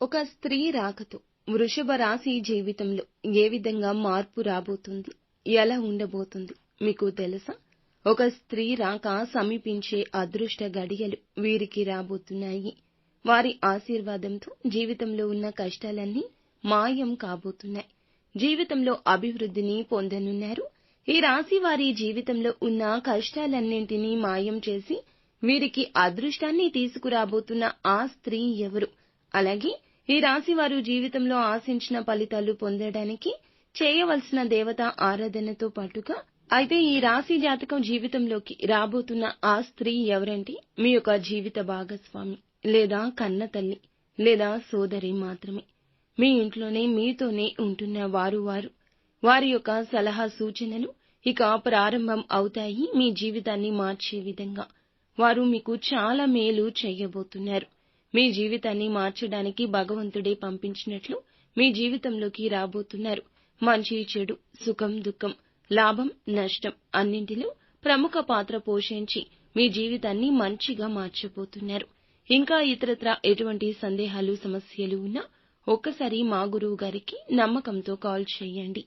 ఒక స్త్రీ రాకతో వృషభ రాశి జీవితంలో ఏ విధంగా మార్పు రాబోతుంది, ఎలా ఉండబోతుంది మీకు తెలుసా? ఒక స్త్రీ రాక సమీపించే అదృష్ట గడియలు వీరికి రాబోతున్నాయి. వారి ఆశీర్వాదంతో జీవితంలో ఉన్న కష్టాలన్నీ మాయం కాబోతున్నాయి. జీవితంలో అభివృద్ధిని పొందనున్నారు. ఈ రాశి వారి జీవితంలో ఉన్న కష్టాలన్నింటినీ మాయం చేసి వీరికి అదృష్టాన్ని తీసుకురాబోతున్న ఆ స్త్రీ ఎవరు? అలాగే ఈ రాశి వారు జీవితంలో ఆశించిన ఫలితాలు పొందడానికి చేయవలసిన దేవత ఆరాధనతో పాటుగా అయితే ఈ రాశి జాతకం జీవితంలోకి రాబోతున్న ఆ స్త్రీ ఎవరంటే మీ యొక్క జీవిత భాగస్వామి లేదా కన్న తల్లి లేదా సోదరి మాత్రమే. మీ ఇంట్లోనే మీతోనే ఉంటున్న వారి యొక్క సలహా సూచనలు ఇక ప్రారంభం అవుతాయి. మీ జీవితాన్ని మార్చే విధంగా వారు మీకు చాలా మేలు చేయబోతున్నారు. మీ జీవితాన్ని మార్చడానికి భగవంతుడే పంపించినట్లు మీ జీవితంలోకి రాబోతున్నారు. మంచి చెడు, సుఖం దుఃఖం, లాభం నష్టం అన్నింటిలో ప్రముఖ పాత్ర పోషించి మీ జీవితాన్ని మంచిగా మార్చబోతున్నారు. ఇంకా ఇతరత్రా ఎటువంటి సందేహాలు సమస్యలు ఉన్నా ఒక్కసారి మా గురువు గారికి నమ్మకంతో కాల్ చేయండి.